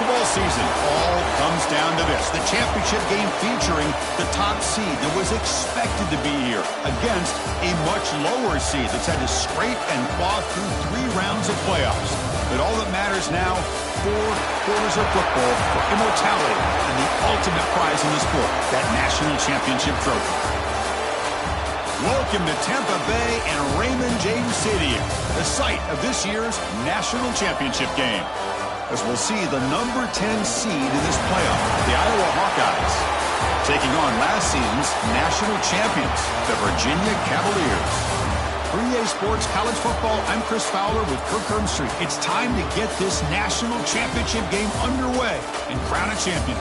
basketball season all comes down to this. The championship game featuring the top seed that was expected to be here against a much lower seed that's had to scrape and claw through 3 rounds of playoffs. But all that matters now, 4 quarters of football for immortality and the ultimate prize in the sport, that national championship trophy. Welcome to Tampa Bay and Raymond James Stadium, the site of this year's national championship game, as we'll see the number 10 seed in this playoff, the Iowa Hawkeyes, taking on last season's national champions, the Virginia Cavaliers. For EA Sports College Football, I'm Chris Fowler with Kirk Herbstreit. It's time to get this national championship game underway and crown a champion.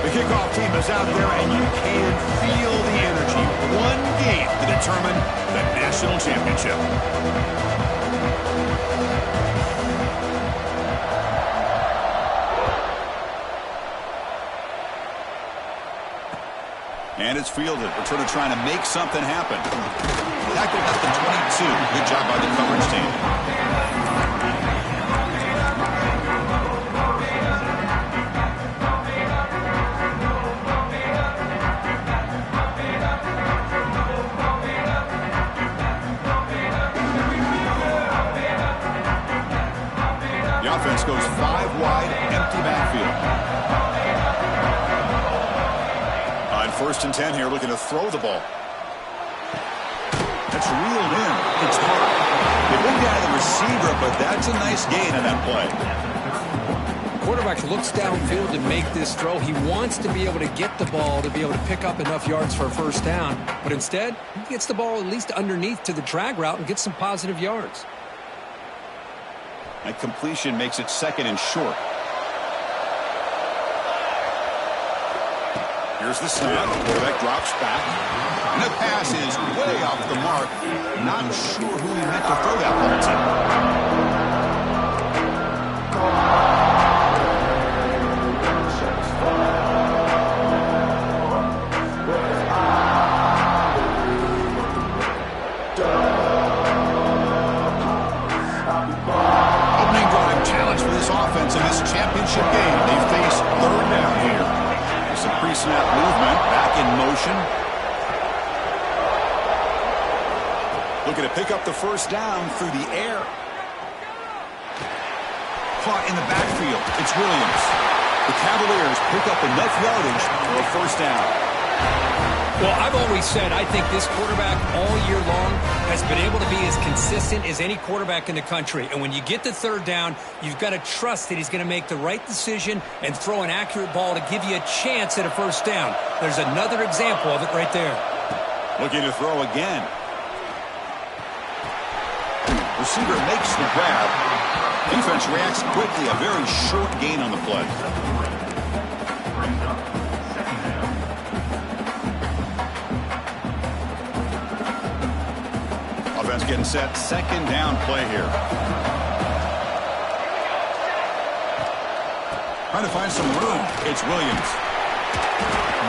The kickoff team is out there, and you can feel the energy. One game to determine the national championship. And it's fielded. Returner trying to make something happen. Tackled at the 22. Good job by the coverage team. The offense goes 5 wide, empty backfield. First and 10 here, looking to throw the ball. That's reeled in. It's hard. They moved out of the receiver, but that's a nice gain on that play. Quarterback looks downfield to make this throw. He wants to be able to get the ball to be able to pick up enough yards for a first down. But instead, he gets the ball at least underneath to the drag route and gets some positive yards. That completion makes it 2nd and short. Here's the snap. Quarterback drops back. And the pass is way off the mark. Not sure who he meant to throw that ball to. Opening drive challenge for this offense in this championship game. They face 3rd down here. Some pre-snap movement, back in motion. Looking to pick up the first down through the air. Caught in the backfield. It's Williams. The Cavaliers pick up enough yardage for a first down. Well, I've always said I think this quarterback all year long has been able to be as consistent as any quarterback in the country. And when you get the 3rd down, you've got to trust that he's going to make the right decision and throw an accurate ball to give you a chance at a first down. There's another example of it right there. Looking to throw again. Receiver makes the grab. Defense reacts quickly. A very short gain on the play. Offense getting set. 2nd down play here. Trying to find some room. It's Williams.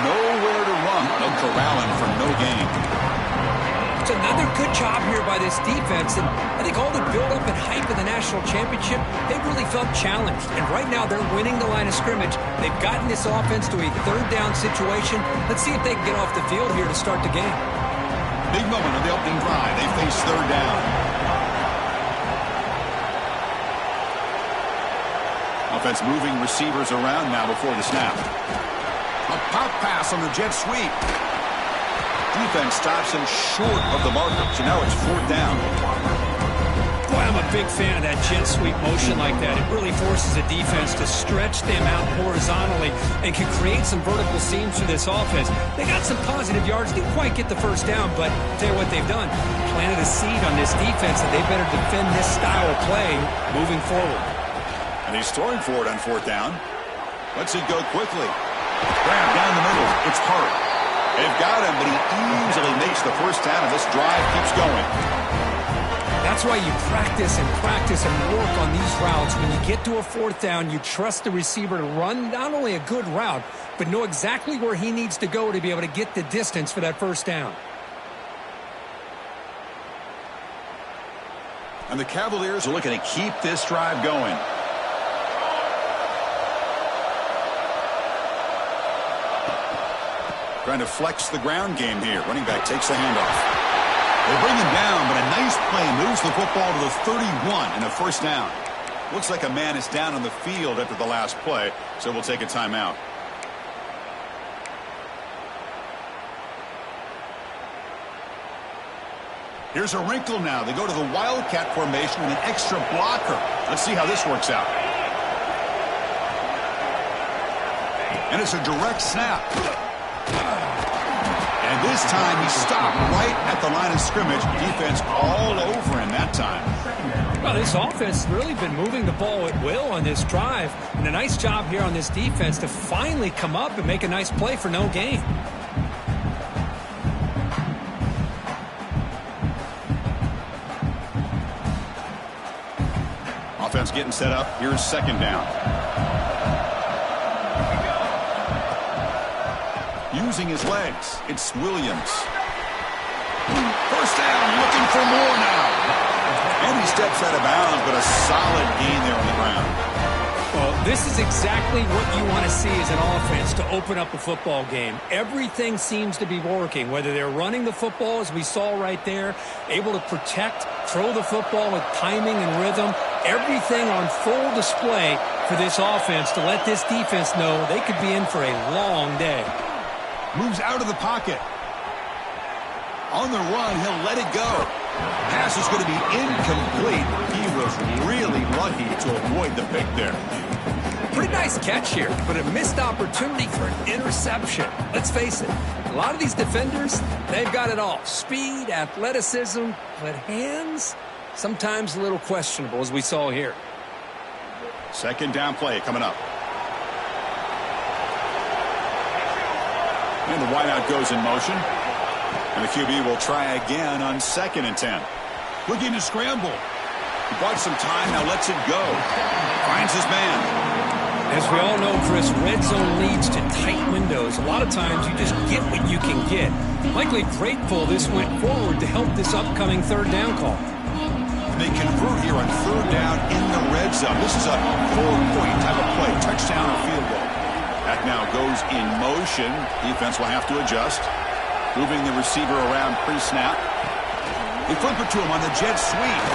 Nowhere to run. No corralling for no gain. It's another good job here by this defense. And I think all the build-up and hype of the national championship, they really felt challenged. And right now they're winning the line of scrimmage. They've gotten this offense to a 3rd down situation. Let's see if they can get off the field here to start the game. Big moment of the opening drive. They face 3rd down. Offense moving receivers around now before the snap. A pop pass on the jet sweep. Defense stops him short of the marker. So now it's 4th down. Boy, I'm a big fan of that jet sweep motion like that. It really forces a defense to stretch them out horizontally and can create some vertical seams for this offense. They got some positive yards. Didn't quite get the first down, but I'll tell you what they've done. Planted a seed on this defense that they better defend this style of play moving forward. And he's throwing for it on 4th down. Lets it go quickly. Grab down the middle. It's Hart. They've got him, but he easily makes the first down, and this drive keeps going. That's why you practice and work on these routes. When you get to a fourth down, you trust the receiver to run not only a good route, but know exactly where he needs to go to be able to get the distance for that first down. And the Cavaliers are looking to keep this drive going. Trying to flex the ground game here. Running back takes the handoff. They bring him down, but a nice play moves the football to the 31 and a first down. Looks like a man is down on the field after the last play, so we'll take a timeout. Here's a wrinkle now. They go to the Wildcat formation with an extra blocker. Let's see how this works out. And it's a direct snap. And this time he stopped right at the line of scrimmage. Defense all over him that time. Well, this offense has really been moving the ball at will on this drive. And a nice job here on this defense to finally come up and make a nice play for no gain. Offense getting set up. Here's second down. Using his legs, it's Williams. First down, looking for more now. And he steps out of bounds, but a solid gain there on the ground. Well, this is exactly what you want to see as an offense to open up a football game. Everything seems to be working, whether they're running the football, as we saw right there, able to protect, throw the football with timing and rhythm. Everything on full display for this offense to let this defense know they could be in for a long day. Moves out of the pocket. On the run, he'll let it go. Pass is going to be incomplete. He was really lucky to avoid the pick there. Pretty nice catch here, but a missed opportunity for an interception. Let's face it, a lot of these defenders, they've got it all. Speed, athleticism, but hands, sometimes a little questionable, as we saw here. Second down play coming up. And the wideout goes in motion. And the QB will try again on 2nd and 10. Looking to scramble. He bought some time, now lets it go. Finds his man. As we all know, Chris, red zone leads to tight windows. A lot of times you just get what you can get. Likely grateful this went forward to help this upcoming third down call. They convert here on third down in the red zone. This is a 4-point type of play. Touchdown or field goal. That now goes in motion. Defense will have to adjust. Moving the receiver around pre-snap. They flip it to him on the jet sweep.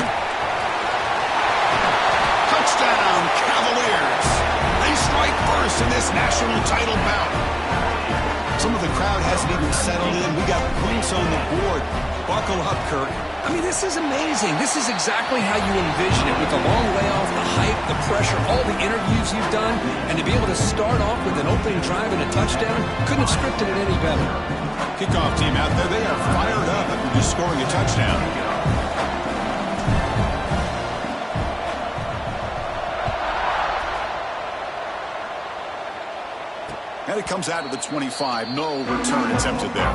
Touchdown, Cavaliers. They strike first in this national title bout. Some of the crowd hasn't even settled in. We got points on the board. Buckle up, Kirk. I mean, this is amazing. This is exactly how you envision it, with the long layoff, the hype, the pressure, all the interviews you've done, and to be able to start off with an opening drive and a touchdown, couldn't have scripted it any better. Kickoff team out there, they are fired up after just scoring a touchdown. And it comes out of the 25. No return attempted there.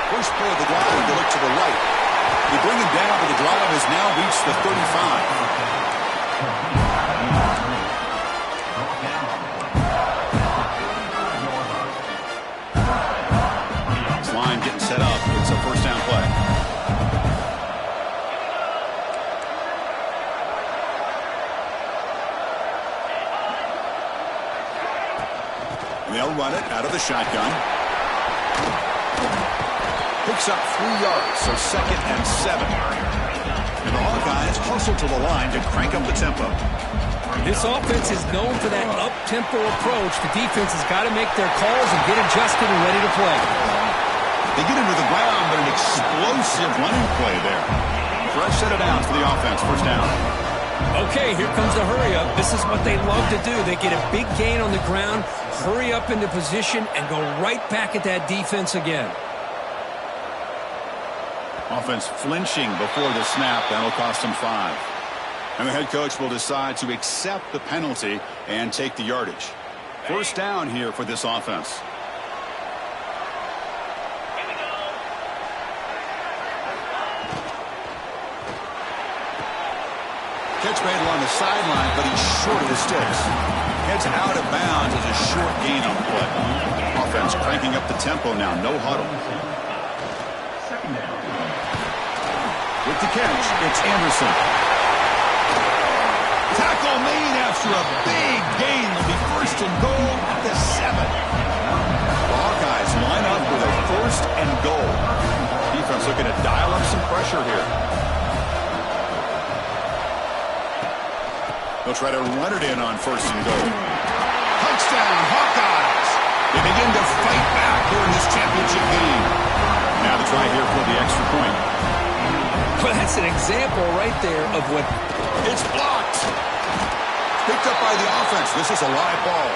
First play of the drive, they look to the right. They bring him down, but the drive has now reached the 35. This line getting set up. It's a first down play. And they'll run it out of the shotgun. Picks up 3 yards, so 2nd and 7. And the Hawkeyes hustle to the line to crank up the tempo. This offense is known for that up-tempo approach. The defense has got to make their calls and get adjusted and ready to play. They get into the ground, but an explosive running play there. Fresh set of downs for the offense. First down. Okay, here comes the hurry up. This is what they love to do. They get a big gain on the ground, hurry up into position, and go right back at that defense again. Offense flinching before the snap. That'll cost them 5. And the head coach will decide to accept the penalty and take the yardage. First down here for this offense. Catch made along the sideline, but he's short of the sticks. Heads out of bounds as a short gain on the play. Offense cranking up the tempo now. No huddle. With the catch, it's Anderson. Tackle made after a big gain. Will be first and goal at the 7. The Hawkeyes line up with a first and goal. Defense looking to dial up some pressure here. They'll try to run it in on first and goal. Touchdown, Hawkeyes! They begin to fight back here in this championship game. Now the try here for the extra point. Well, that's an example right there of what... It's blocked. Picked up by the offense. This is a live ball.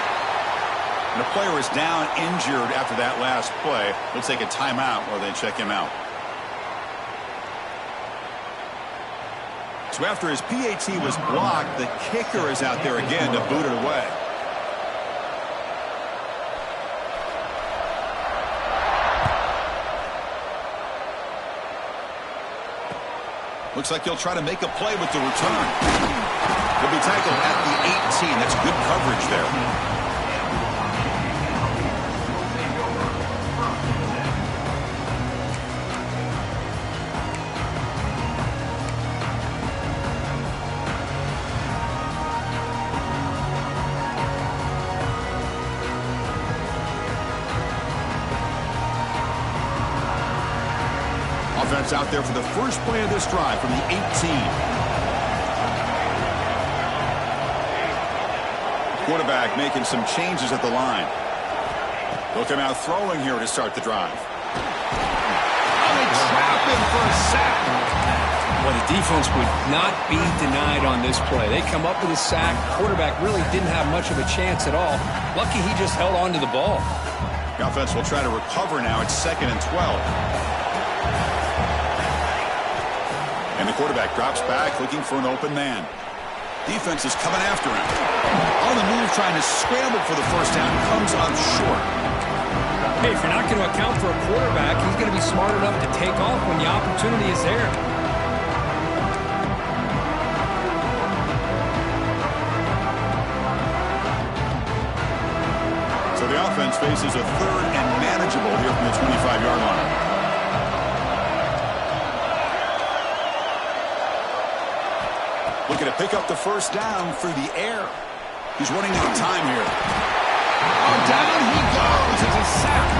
And the player is down injured after that last play. We'll take a timeout while they check him out. So after his PAT was blocked, the kicker is out there again to boot it away. Looks like he'll try to make a play with the return. He'll be tackled at the 18. That's good coverage there. Offense out there for the first play of this drive from the 18. Quarterback making some changes at the line. They'll come out throwing here to start the drive. Oh, they trap him for a sack. Well, the defense would not be denied on this play. They come up with a sack. Quarterback really didn't have much of a chance at all. Lucky he just held on to the ball. The offense will try to recover now. It's 2nd and 12. And the quarterback drops back looking for an open man. Defense is coming after him. On the move trying to scramble for the first down. Comes up short. Hey, if you're not going to account for a quarterback, he's going to be smart enough to take off when the opportunity is there. So the offense faces a 3rd and manageable here from the 25-yard line. Looking to pick up the first down through the air. He's running out of time here. Oh, down he goes. It's a sack.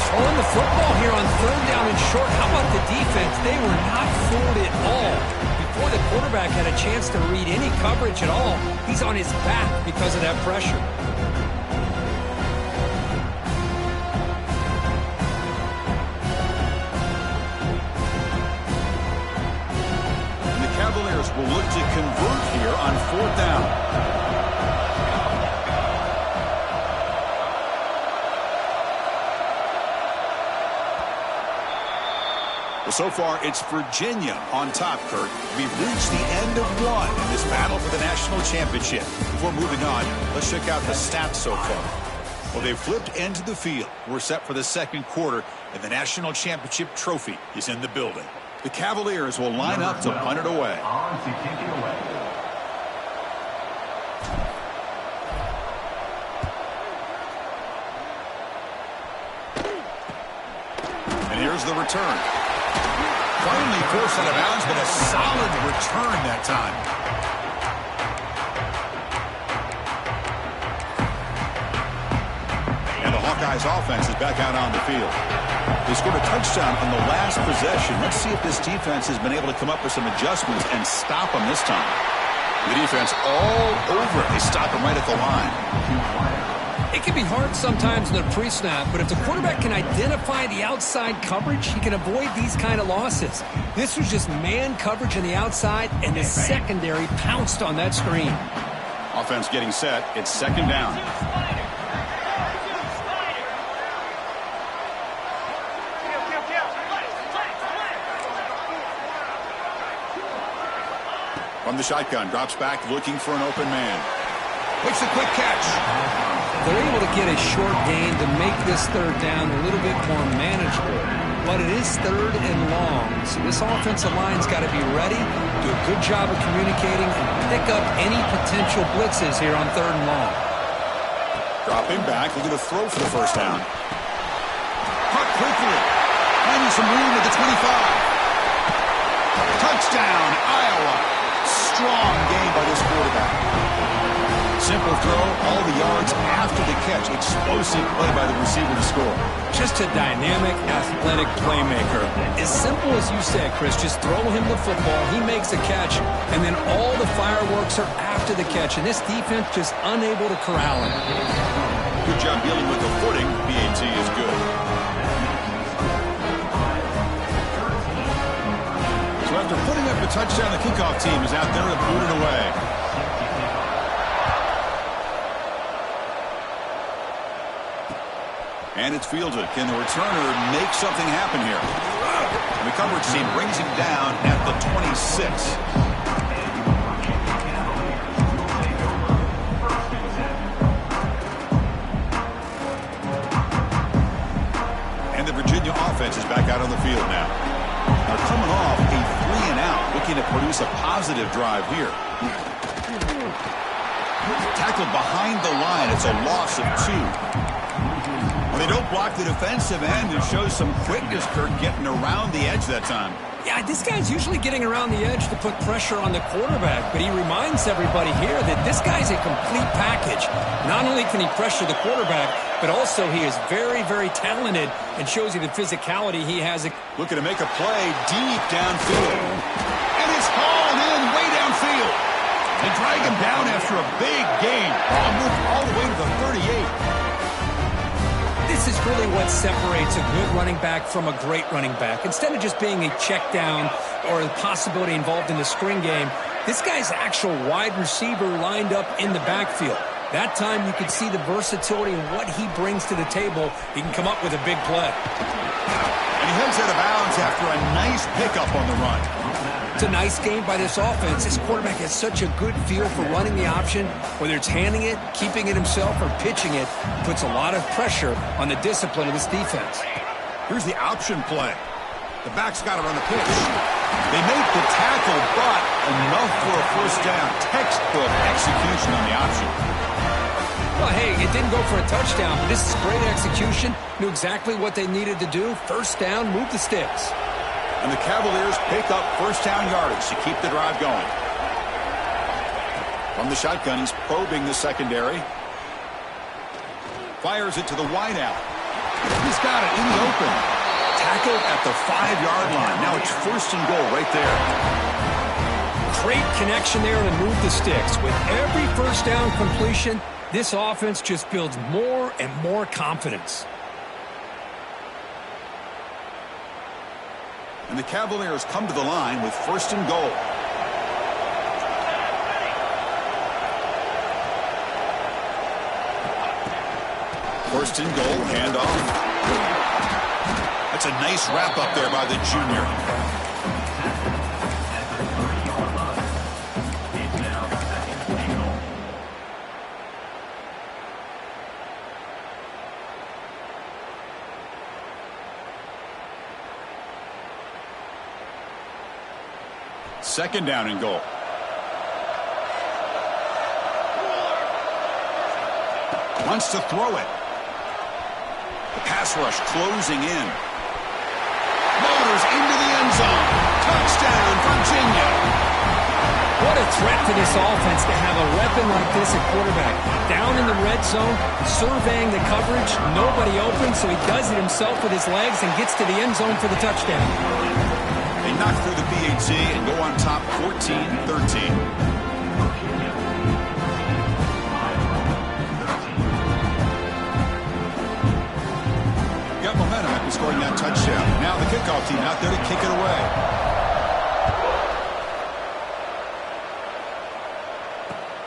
Throwing the football here on 3rd down and short. How about the defense? They were not fooled at all. Before the quarterback had a chance to read any coverage at all, he's on his back because of that pressure. Cavaliers will look to convert here on 4th down. Well, so far, it's Virginia on top, Kurt. We've reached the end of one in this battle for the national championship. Before moving on, let's check out the stats so far. Well, they've flipped into the field. We're set for the 2nd quarter, and the national championship trophy is in the building. The Cavaliers will line up to punt it away. And here's the return. Finally forced out of bounds, but a solid return that time. And the Hawkeyes offense is back out on the field. They scored a touchdown on the last possession. Let's see if this defense has been able to come up with some adjustments and stop them this time. The defense all over it. They stop him right at the line. It can be hard sometimes in the pre-snap, but if the quarterback can identify the outside coverage, he can avoid these kind of losses. This was just man coverage on the outside, and the secondary pounced on that screen. Offense getting set. It's second down. From the shotgun, drops back looking for an open man. Makes a quick catch. They're able to get a short gain to make this third down a little bit more manageable. But it is third and long, so this offensive line's got to be ready, do a good job of communicating, and pick up any potential blitzes here on third and long. Dropping back, looking to throw for the first down. Caught quickly, finding some room at the 25. Touchdown, Iowa. Strong game by this quarterback. Simple throw, all the yards after the catch. Explosive play by the receiver to score. Just a dynamic, athletic playmaker. As simple as you said, Chris, just throw him the football, he makes a catch, and then all the fireworks are after the catch, and this defense just unable to corral him. Good job dealing with the footing. BAT is good. So after putting up a touchdown, the kickoff team is out there to boot it away. And it's fielded. Can the returner make something happen here? And the coverage team brings him down at the 26. And the Virginia offense is back out on the field now. Now coming off a 3-and-out, looking to produce a positive drive here. Tackled behind the line. It's a loss of 2. They don't block the defensive end and show some quickness, Kirk, getting around the edge that time. Yeah, this guy's usually getting around the edge to put pressure on the quarterback, but he reminds everybody here that this guy's a complete package. Not only can he pressure the quarterback, but also he is very, very talented and shows you the physicality he has. Looking to make a play deep downfield. And it's hauled in way downfield. They drag him down after a big gain. Moved all the way to the 38. This is really what separates a good running back from a great running back. Instead of just being a check down or a possibility involved in the screen game, this guy's actual wide receiver lined up in the backfield. That time you could see the versatility and what he brings to the table. He can come up with a big play. And he heads out of bounds after a nice pickup on the run. It's a nice game by this offense. This quarterback has such a good feel for running the option. Whether it's handing it, keeping it himself, or pitching it, puts a lot of pressure on the discipline of this defense. Here's the option play. The back's got it on the pitch. They make the tackle, but enough for a first down. Textbook execution on the option. Well, hey, it didn't go for a touchdown, but this is great execution. Knew exactly what they needed to do. First down, move the sticks. And the Cavaliers pick up first down yardage to keep the drive going. From the shotgun, he's probing the secondary. Fires it to the wideout. He's got it in the open. Tackled at the 5-yard line. Now it's first and goal right there. Great connection there to move the sticks. With every first down completion, this offense just builds more and more confidence. And the Cavaliers come to the line with first and goal. First and goal, handoff. That's a nice wrap up there by the junior. Second down and goal. Wants to throw it. The pass rush closing in. Motors into the end zone. Touchdown, Virginia. What a threat to this offense to have a weapon like this at quarterback. Down in the red zone, surveying the coverage. Nobody open, so he does it himself with his legs and gets to the end zone for the touchdown. They knock through the BAT and go on top 14-13. kickoff team out there to kick it away.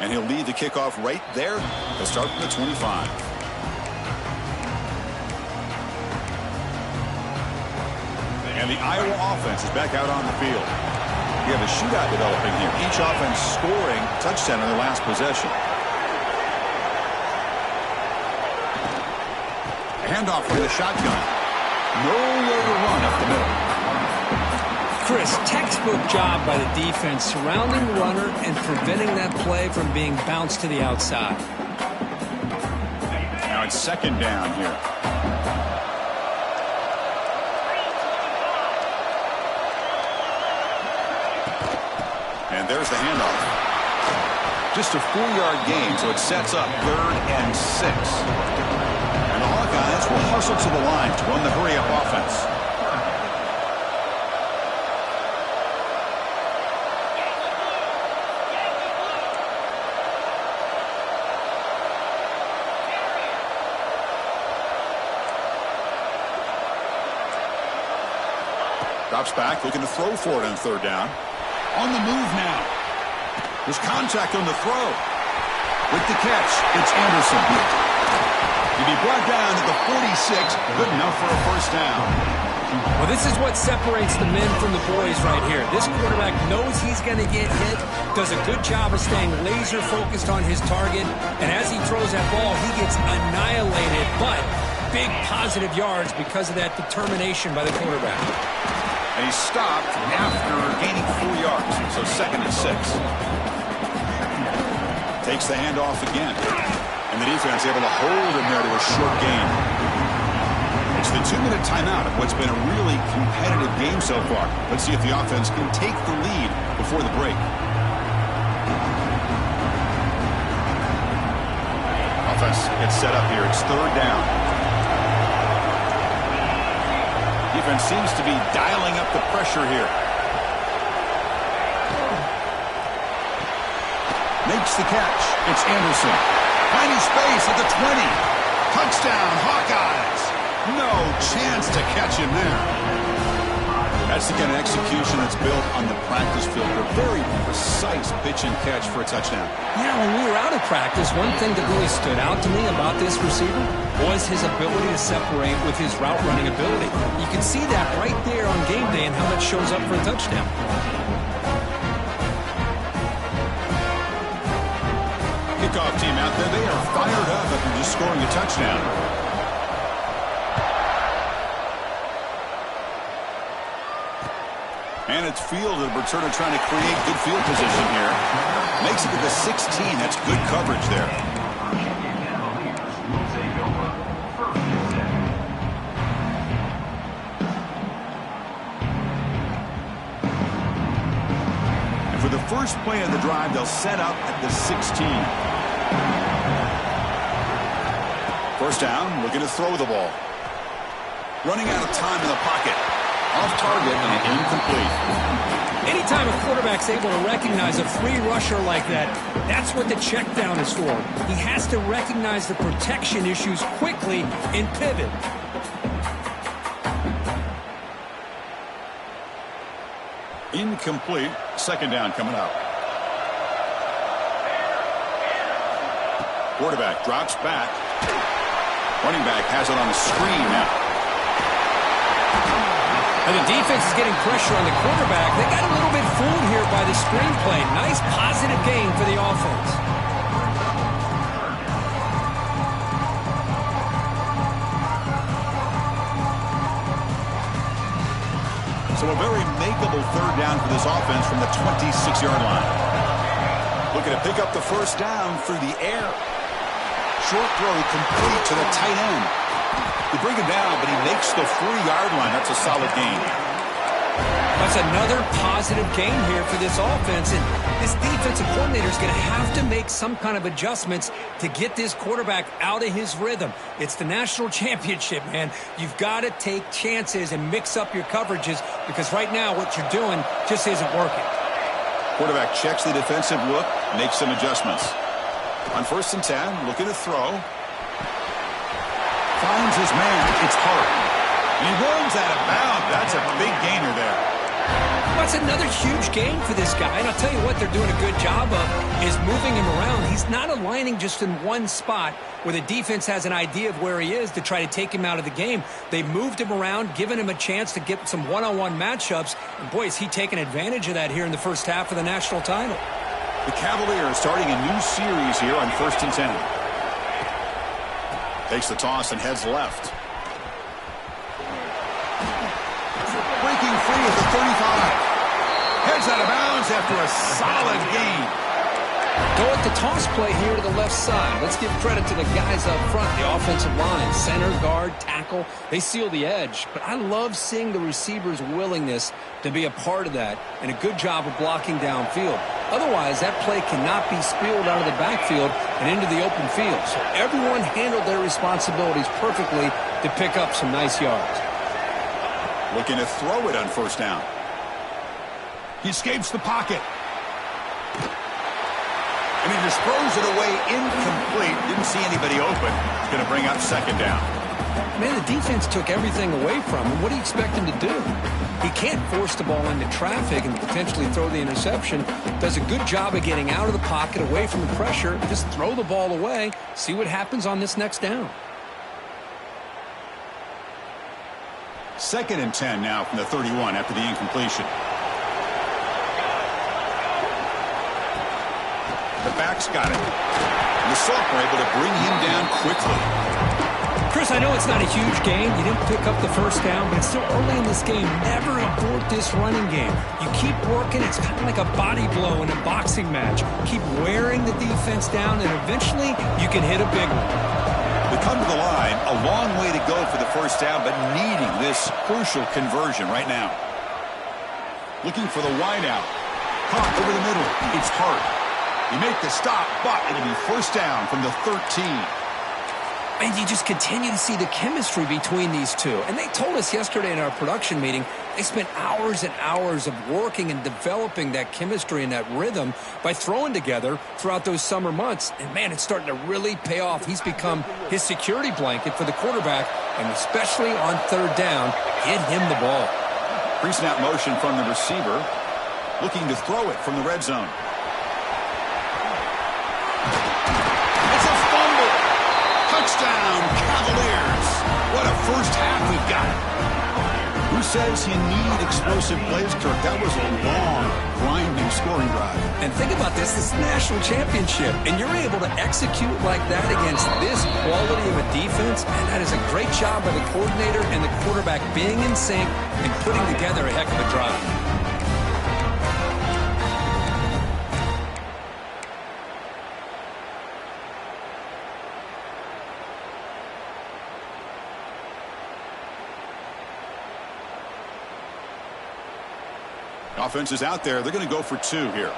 And he'll lead the kickoff right there. They'll start from the 25. And the Iowa offense is back out on the field. We have a shootout developing here. Each offense scoring a touchdown on their last possession. Handoff from the shotgun. Nowhere to run up the middle. Chris, textbook job by the defense surrounding the runner and preventing that play from being bounced to the outside. Now it's second down here. And there's the handoff. Just a 4-yard gain, so it sets up 3rd and 6. And the Hawkeyes will hustle to the line to run the hurry-up offense. Drops back, looking to throw for it on 3rd down. On the move now. There's contact on the throw. With the catch, it's Anderson. He'll be brought down at the 46. Good enough for a first down. Well, this is what separates the men from the boys right here. This quarterback knows he's going to get hit, does a good job of staying laser focused on his target, and as he throws that ball, he gets annihilated, but big positive yards because of that determination by the quarterback. And he stopped after gaining 4 yards, so 2nd and 6. Takes the handoff again. And the defense able to hold him there to a short gain. It's the 2-minute timeout of what's been a really competitive game so far. Let's see if the offense can take the lead before the break. Offense gets set up here. It's 3rd down. Defense seems to be dialing up the pressure here. Makes the catch. It's Anderson. Finding space at the 20. Touchdown, Hawkeyes. No chance to catch him there. That's the kind of execution that's built on the practice field. A very precise pitch and catch for a touchdown. Yeah, when we were out of practice, one thing that really stood out to me about this receiver was his ability to separate with his route running ability. You can see that right there on game day and how that shows up for a touchdown. Kickoff team out there, they are fired up after just scoring a touchdown. And it's fielded. Returner trying to create good field position here. Makes it to the 16. That's good coverage there. And for the first play of the drive, they'll set up at the 16. First down, looking to throw the ball. Running out of time in the pocket. Off target and incomplete. Anytime a quarterback's able to recognize a free rusher like that, that's what the check down is for. He has to recognize the protection issues quickly and pivot. Incomplete. Second down coming up. Quarterback drops back. Running back has it on the screen now. And the defense is getting pressure on the quarterback. They got a little bit fooled here by the screenplay. Nice positive gain for the offense. So a very makeable 3rd down for this offense from the 26-yard line. Looking to pick up the first down through the air. Short throw complete to the tight end. They bring him down, but he makes the 4-yard line. That's a solid gain. That's another positive gain here for this offense. And this defensive coordinator is going to have to make some kind of adjustments to get this quarterback out of his rhythm. It's the national championship, man. You've got to take chances and mix up your coverages because right now what you're doing just isn't working. Quarterback checks the defensive look, makes some adjustments. On 1st and 10, looking to throw. Finds his man. It's Hart. He runs out of bounds. That's a big gainer there. That's another huge gain for this guy. And I'll tell you what they're doing a good job of is moving him around. He's not aligning just in one spot where the defense has an idea of where he is to try to take him out of the game. They moved him around, given him a chance to get some one-on-one matchups. And boy, is he taking advantage of that here in the first half of the national title. The Cavaliers starting a new series here on 1st and 10. Takes the toss and heads left. Breaking free at the 35. Heads out of bounds after a solid gain. Go at the toss play here to the left side. Let's give credit to the guys up front, the offensive line, center, guard, tackle. They seal the edge. But I love seeing the receiver's willingness to be a part of that and a good job of blocking downfield. Otherwise, that play cannot be spilled out of the backfield and into the open field. So everyone handled their responsibilities perfectly to pick up some nice yards. Looking to throw it on 1st down. He escapes the pocket. And he just throws it away incomplete. Didn't see anybody open. It's going to bring up 2nd down. Man, the defense took everything away from him. What do you expect him to do? He can't force the ball into traffic and potentially throw the interception. Does a good job of getting out of the pocket, away from the pressure. Just throw the ball away. See what happens on this next down. 2nd and 10 now from the 31 after the incompletion. The backs got it. And the Soft were able to bring him down quickly. Chris, I know it's not a huge game. You didn't pick up the 1st down, but it's still early in this game. Never abort this running game. You keep working. It's kind of like a body blow in a boxing match. Keep wearing the defense down, and eventually you can hit a big one. They come to the line, a long way to go for the 1st down, but needing this crucial conversion right now. Looking for the wideout. Caught over the middle. It's hard. You make the stop, but it'll be 1st down from the 13. And you just continue to see the chemistry between these two. And they told us yesterday in our production meeting, they spent hours and hours of working and developing that chemistry and that rhythm by throwing together throughout those summer months. And, man, it's starting to really pay off. He's become his security blanket for the quarterback, and especially on 3rd down, get him the ball. Pre-snap motion from the receiver, looking to throw it from the red zone. Touchdown, Cavaliers. What a first half we've got. Who says you need explosive plays, Kirk? That was a long, grinding scoring drive. And think about this. This is the national championship, and you're able to execute like that against this quality of a defense, and that is a great job by the coordinator and the quarterback being in sync and putting together a heck of a drive. Offense is out there. They're going to go for 2 here.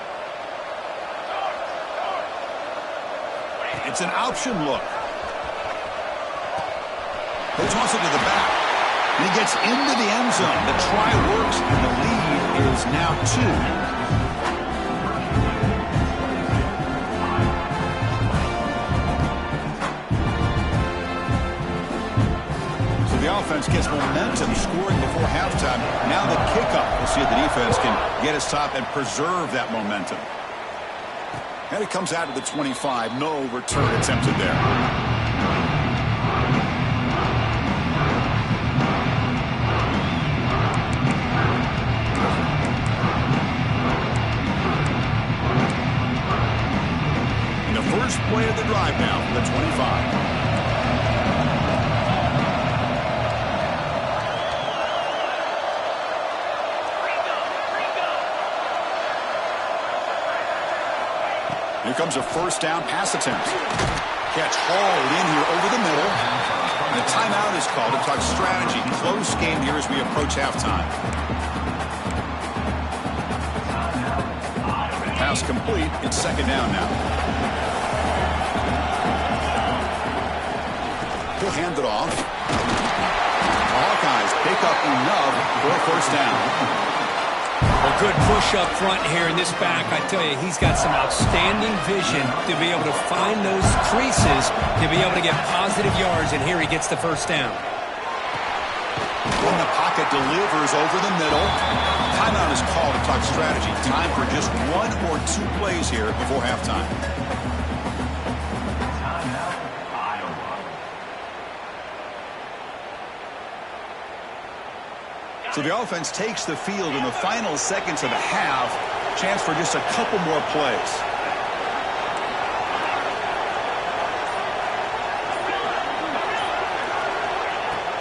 It's an option look. They toss it to the back. And he gets into the end zone. The try works, and the lead is now 2. So the offense gets momentum, scoring before halftime. Now the kickoff. We'll see if the defense can get his top and preserve that momentum. And it comes out to the 25. No return attempted there. And the first play of the drive now from the 25. Here comes a 1st down pass attempt. Catch hauled in here over the middle. And the timeout is called to talk strategy. Close game here as we approach halftime. Pass complete. It's 2nd down now. He'll hand it off. The Hawkeyes pick up enough for a 1st down. A good push up front here in this back. I tell you, he's got some outstanding vision to be able to find those creases, to be able to get positive yards, and here he gets the 1st down. pocket, delivers over the middle. Timeout is called to talk strategy. Time for just 1 or 2 plays here before halftime. So the offense takes the field in the final seconds of the half. Chance for just a couple more plays.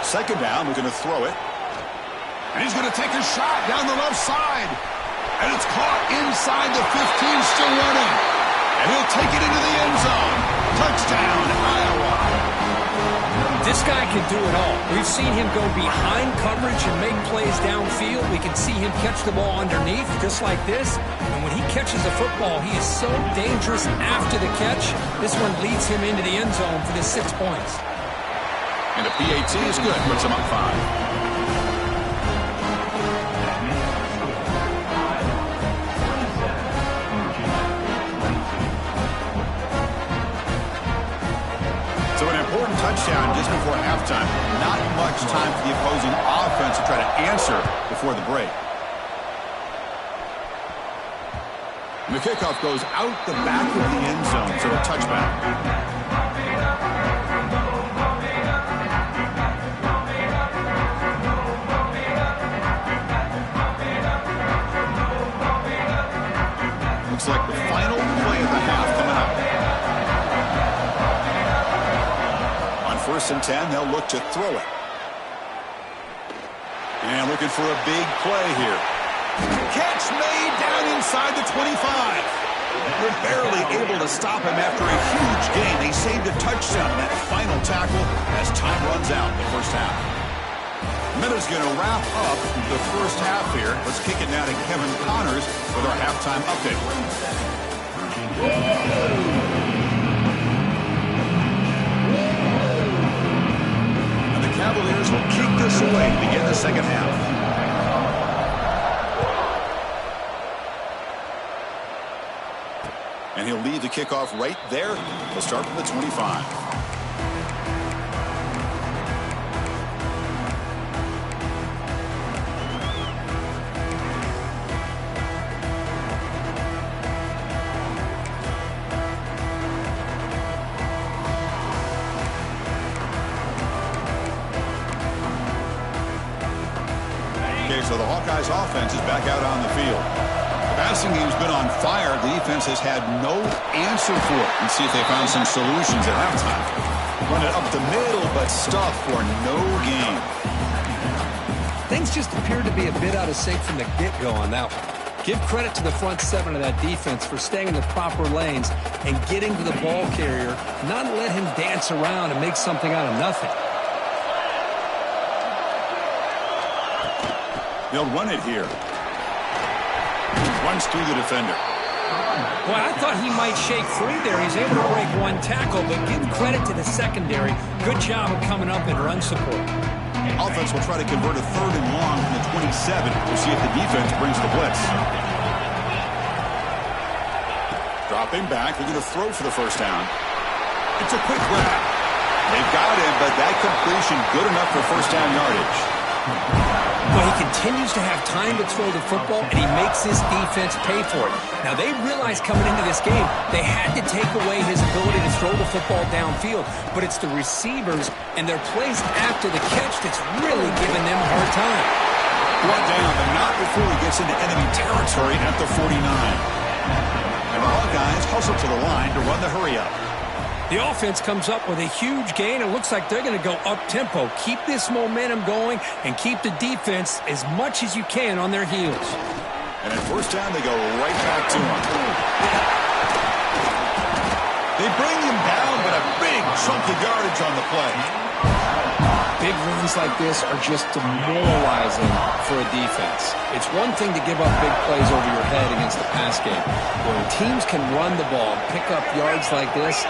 Second down, we're going to throw it. And he's going to take a shot down the left side. And it's caught inside the 15, still running. And he'll take it into the end zone. Touchdown, Iowa. This guy can do it all. We've seen him go behind coverage and make plays downfield. We can see him catch the ball underneath, just like this. And when he catches the football, he is so dangerous after the catch. This one leads him into the end zone for the 6 points. And a PAT is good. Puts him up 5. So an important touchdown just before halftime. Not much time for the opposing offense to try to answer before the break. And the kickoff goes out the back of the end zone, so a touchback. Looks like the final play of the half coming up. On 1st and 10, they'll look to throw it. And looking for a big play here. Catch made down inside the 25. They're barely able to stop him after a huge gain. They saved a touchdown on that final tackle as time runs out in the first half. Minutes going to wrap up the first half here. Let's kick it now to Kevin Connors with our halftime update. And the Cavaliers will kick this away to begin the second half. And he'll lead the kickoff right there. He'll start from the 25. So the Hawkeyes offense is back out on the field. The passing game's been on fire. The defense has had no answer for it. Let's see if they found some solutions at halftime. Run it up the middle, but stuff for no gain. Things just appeared to be a bit out of sync from the get-go on that one. Give credit to the front 7 of that defense for staying in the proper lanes and getting to the ball carrier, not let him dance around and make something out of nothing. They'll run it here. Runs through the defender. Boy, I thought he might shake free there. He's able to break 1 tackle, but give credit to the secondary. Good job of coming up in run support. Offense will try to convert a 3rd and long from the 27. We'll see if the defense brings the blitz. Dropping back. They're going to throw for the first down. It's a quick grab. They've got him, but that completion good enough for first down yardage. But he continues to have time to throw the football, and he makes his defense pay for it. Now, they realized coming into this game they had to take away his ability to throw the football downfield, but it's the receivers and their plays after the catch that's really giving them a hard time. Brought down, but not before he gets into enemy territory at the 49. And the Hawkeyes hustle to the line to run the hurry-up. The offense comes up with a huge gain. It looks like they're going to go up-tempo. Keep this momentum going and keep the defense as much as you can on their heels. And at first down, they go right back to him. They bring him down, but a big chunk of yardage on the play. Big runs like this are just demoralizing for a defense. It's one thing to give up big plays over your head against the pass game. When teams can run the ball, pick up yards like this,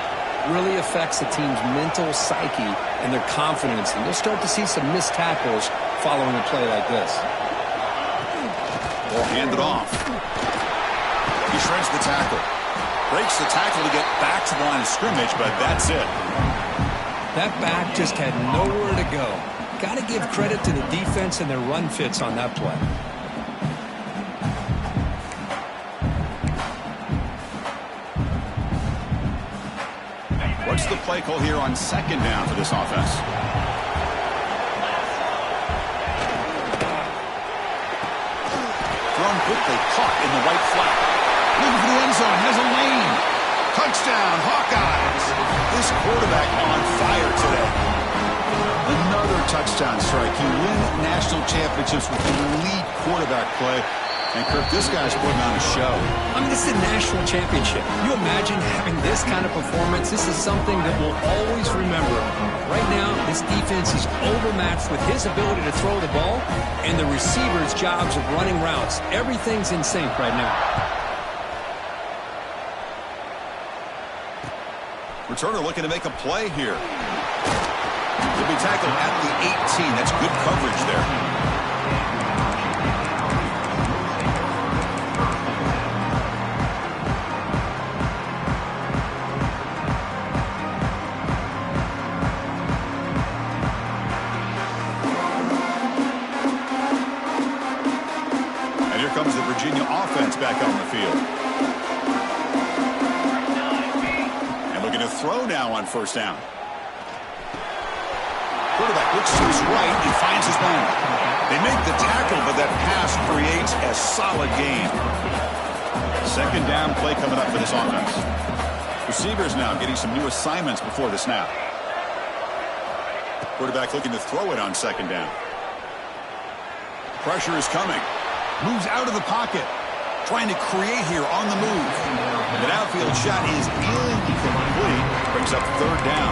really affects the team's mental psyche and their confidence, and you'll start to see some missed tackles following a play like this. Ball handed off. He shreds the tackle. Breaks the tackle to get back to the line of scrimmage, but that's it. That back just had nowhere to go. got to give credit to the defense and their run fits on that play. What's the play call here on second down for this offense? Thrown quickly, caught in the right flat. Looking for the end zone, has a lane. Touchdown, Hawkeyes. This quarterback on fire today. Another touchdown strike. You win national championships with elite quarterback play. And, Kirk, this guy's putting on a show. I mean, this is a national championship. You imagine having this kind of performance? This is something that we'll always remember. Right now, this defense is overmatched with his ability to throw the ball and the receivers' jobs of running routes. Everything's in sync right now. Returner looking to make a play here. He'll be tackled at the 18. That's good coverage there. Comes the Virginia offense back on the field. And looking to throw now on first down. Quarterback looks to his right and finds his man. They make the tackle, but that pass creates a solid gain. Second down play coming up for this offense. Receivers now getting some new assignments before the snap. Quarterback looking to throw it on second down. Pressure is coming. Moves out of the pocket. Trying to create here on the move. The outfield shot is incomplete. Brings up third down.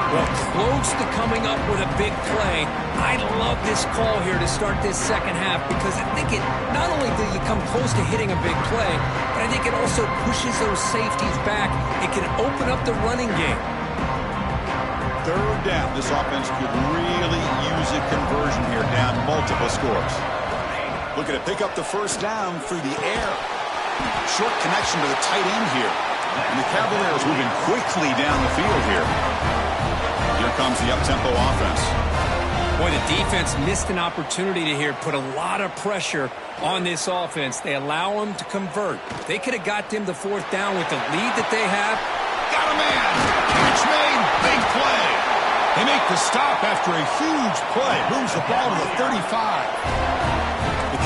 Well, close to coming up with a big play. I love this call here to start this second half because I think it not only do you come close to hitting a big play, but I think it also pushes those safeties back. It can open up the running game. Third down. This offense could really use a conversion here, down multiple scores. Looking to pick up the first down through the air. Short connection to the tight end here. And the Cavaliers moving quickly down the field here. Here comes the up-tempo offense. Boy, the defense missed an opportunity to here put a lot of pressure on this offense. They allow them to convert. They could have got them the fourth down with the lead that they have. Got a man. Catch made. Big play. They make the stop after a huge play. Moves the ball to the 35.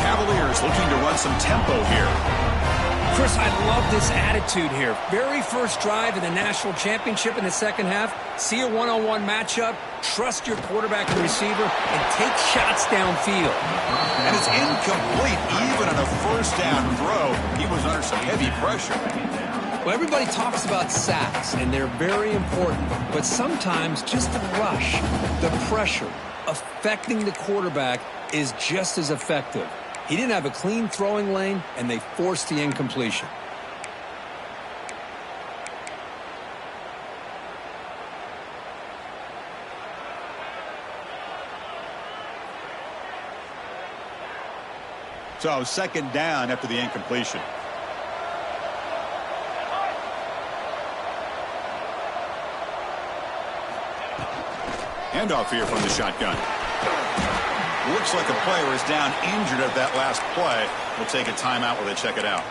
Cavaliers looking to run some tempo here. Chris, I love this attitude here. Very first drive in the national championship in the second half. See a one-on-one matchup. Trust your quarterback and receiver and take shots downfield. And it's incomplete. Even on a first down throw, he was under some heavy pressure. Well, everybody talks about sacks, and they're very important. But sometimes just the rush, the pressure, affecting the quarterback is just as effective. He didn't have a clean throwing lane, and they forced the incompletion. So second down after the incompletion. Handoff here from the shotgun. Looks like a player is down injured at that last play. We'll take a timeout while they check it out.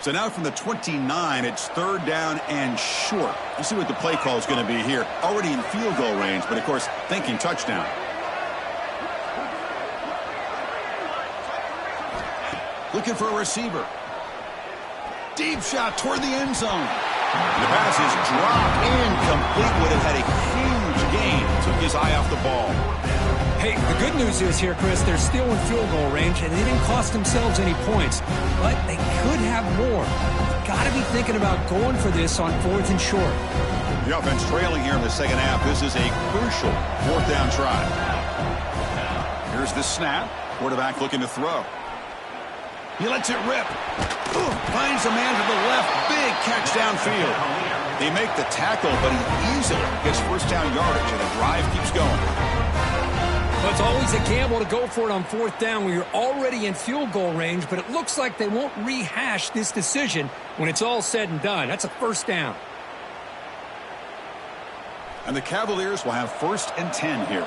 So now from the 29, it's third down and short. Let's see what the play call is going to be here. Already in field goal range, but of course thinking touchdown. Looking for a receiver. Deep shot toward the end zone. And the pass is dropped incomplete. Would have had a huge gain. Took his eye off the ball. Hey, the good news is here, Chris, they're still in field goal range, and they didn't cost themselves any points. But they could have more. Got to be thinking about going for this on fourth and short. The offense trailing here in the second half. This is a crucial fourth down try. Here's the snap. Quarterback looking to throw. He lets it rip. Ooh, finds a man to the left. Big catch downfield. They make the tackle, but he easily gets first down yardage, and the drive keeps going. Well, it's always a gamble to go for it on fourth down when you're already in field goal range, but it looks like they won't rehash this decision when it's all said and done. That's a first down. And the Cavaliers will have 1st and 10 here.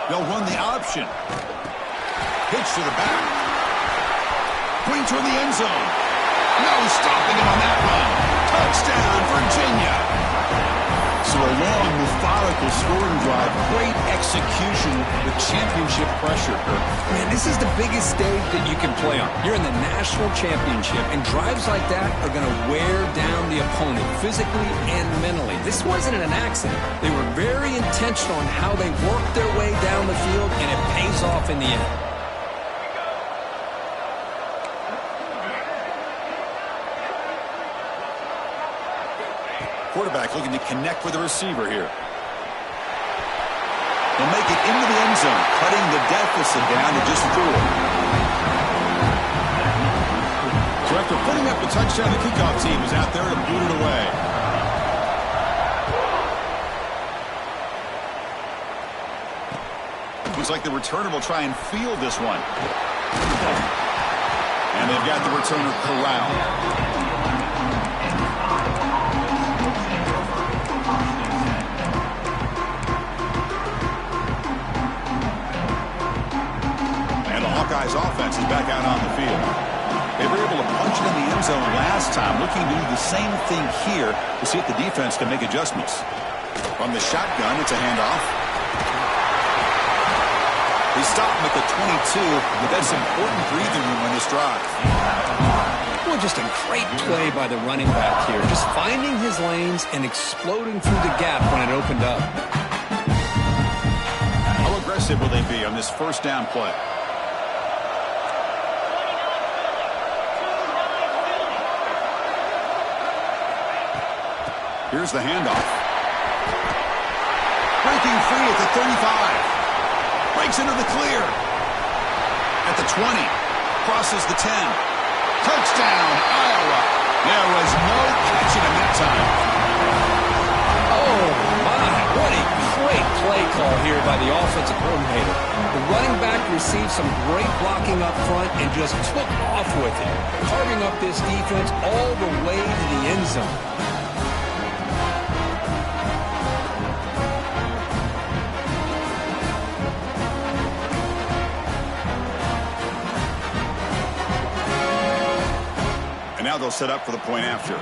They'll run the option. Pitch to the back. Going toward the end zone. No stopping him on that run. Touchdown, Virginia. So a long, methodical scoring drive. Great execution with championship pressure. Man, this is the biggest stage that you can play on. You're in the national championship, and drives like that are going to wear down the opponent physically and mentally. This wasn't an accident. They were very intentional on how they worked their way down the field, and it pays off in the end. Quarterback looking to connect with the receiver here. They'll make it into the end zone, cutting the deficit down to just 4. So after putting up a touchdown, the kickoff team is out there to boot it away. Looks like the returner will try and field this one. And they've got the returner corralled. Hawkeyes offense is back out on the field. They were able to punch it in the end zone last time, looking to do the same thing here to see if the defense can make adjustments. From the shotgun, it's a handoff. They stop him at the 22, but that's important breathing room on this drive. Well, just a great play by the running back here, just finding his lanes and exploding through the gap when it opened up. How aggressive will they be on this first down play? Here's the handoff. Breaking free at the 35. Breaks into the clear. At the 20. Crosses the 10. Touchdown, Iowa. There was no catching him that time. Oh, my. What a great play call here by the offensive coordinator. The running back received some great blocking up front and just took off with it, carving up this defense all the way to the end zone. And now they'll set up for the point after.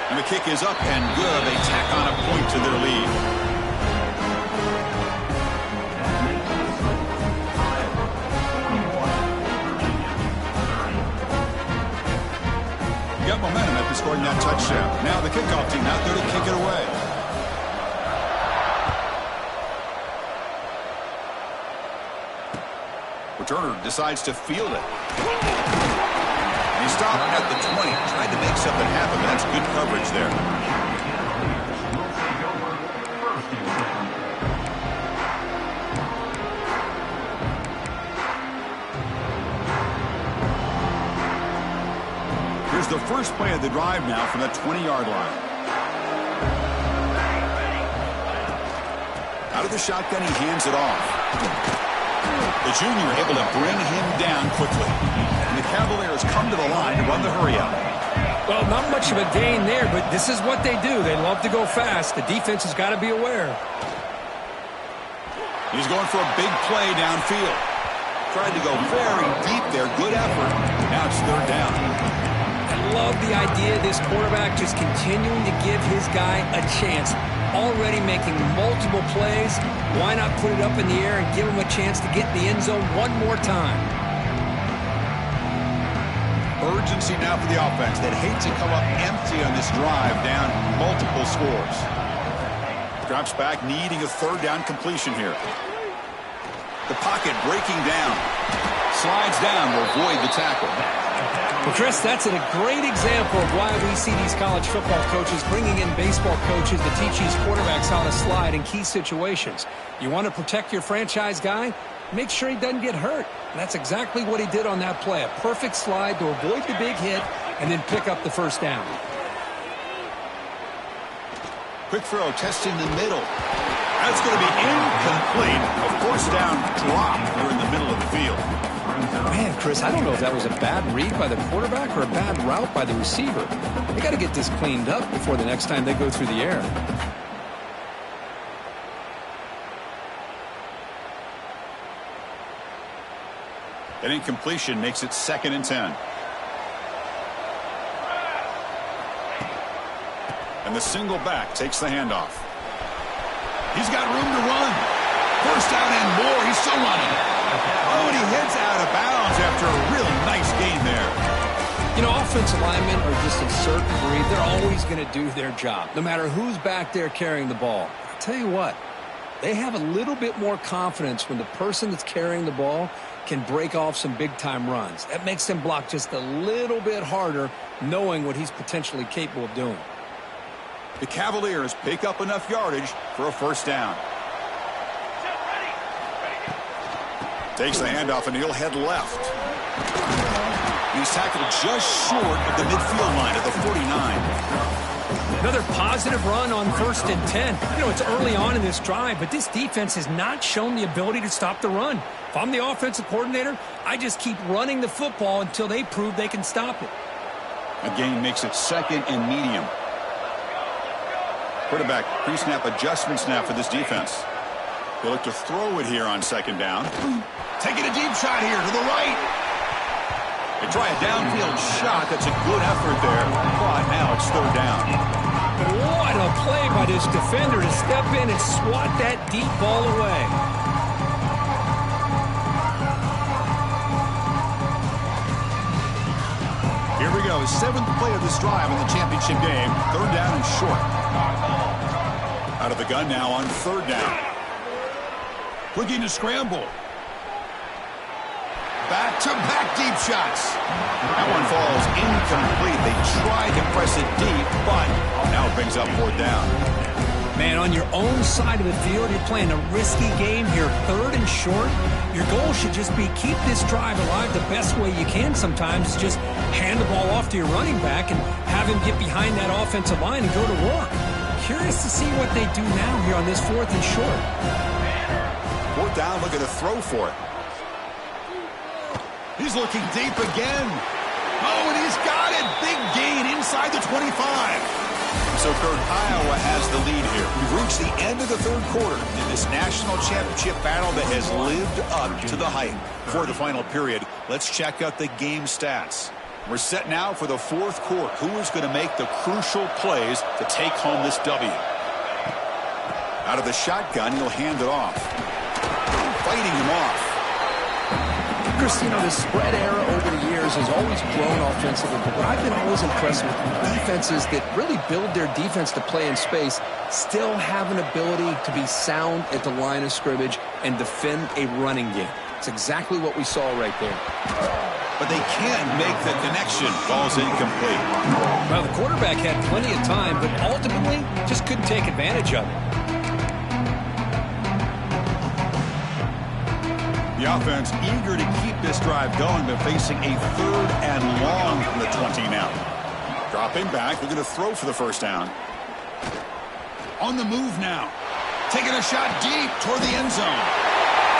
And the kick is up and good. They tack on a point to their lead. Got momentum after scoring that touchdown. Now the kickoff team out there to kick it away. Returner decides to field it. And he stopped at the 20. Tried to make something happen, but that's good coverage there. Here's the first play of the drive now from that 20-yard line. Out of the shotgun, he hands it off. The junior able to bring him down quickly. And the Cavaliers come to the line to run the hurry-up. Well, not much of a gain there, but this is what they do. They love to go fast. The defense has got to be aware. He's going for a big play downfield. Tried to go very deep there. Good effort. Now it's 3rd down. I love the idea of this quarterback just continuing to give his guy a chance. Already making multiple plays. Why not put it up in the air and give him a chance to get in the end zone one more time? Urgency now for the offense that hates to come up empty on this drive, down multiple scores. Drops back, needing a 3rd down completion here. The pocket breaking down. Slides down to avoid the tackle. Well, Chris, that's a great example of why we see these college football coaches bringing in baseball coaches to teach these quarterbacks how to slide in key situations. You want to protect your franchise guy? Make sure he doesn't get hurt. And that's exactly what he did on that play. A perfect slide to avoid the big hit and then pick up the first down. Quick throw, testing the middle. That's going to be incomplete. A forced down drop here in the middle of the field. Man, Chris, I don't know if that was a bad read by the quarterback or a bad route by the receiver. They got to get this cleaned up before the next time they go through the air. An incompletion makes it 2nd and 10. And the single back takes the handoff. He's got room to run. First down and more. He's still running. Oh, and he heads out of bounds after a really nice gain there. You know, offensive linemen are just a certain breed. They're always going to do their job, no matter who's back there carrying the ball. I'll tell you what, they have a little bit more confidence when the person that's carrying the ball can break off some big-time runs. That makes them block just a little bit harder, knowing what he's potentially capable of doing. The Cavaliers pick up enough yardage for a first down. Takes the handoff, and he'll head left. He's tackled just short of the midfield line at the 49. Another positive run on 1st and 10. You know, it's early on in this drive, but this defense has not shown the ability to stop the run. If I'm the offensive coordinator, I just keep running the football until they prove they can stop it. A gain makes it 2nd and medium. Quarterback pre-snap adjustment snap for this defense. They'll look to throw it here on 2nd down. Taking a deep shot here to the right. They try a downfield shot. That's a good effort there. But now it's 3rd down. What a play by this defender to step in and swat that deep ball away. Here we go. 7th play of this drive in the championship game. 3rd down and short. Out of the gun now on 3rd down. Looking to scramble. Back-to-back deep shots. That one falls incomplete. They tried to press it deep, but now it brings up 4th down. Man, on your own side of the field, you're playing a risky game here, 3rd and short. Your goal should just be keep this drive alive the best way you can sometimes. Just hand the ball off to your running back and have him get behind that offensive line and go to work. Curious to see what they do now here on this 4th and short. 4th down, looking to throw for it. He's looking deep again. Oh, and he's got it. Big gain inside the 25. So, Kurt, Iowa has the lead here. We've reached the end of the 3rd quarter in this national championship battle that has lived up to the hype. For the final period, let's check out the game stats. We're set now for the 4th quarter. Who is going to make the crucial plays to take home this W? Out of the shotgun, he'll hand it off. Fighting him off. Chris, you know, the spread era over the years has always grown offensively, but I've been always impressed with defenses that really build their defense to play in space, still have an ability to be sound at the line of scrimmage and defend a running game. It's exactly what we saw right there. But they can't make the connection. Ball's incomplete. Well, the quarterback had plenty of time, but ultimately just couldn't take advantage of it. The offense eager to keep this drive going, but facing a 3rd and long from the 20 now. Dropping back, they're going to throw for the first down. On the move now. Taking a shot deep toward the end zone.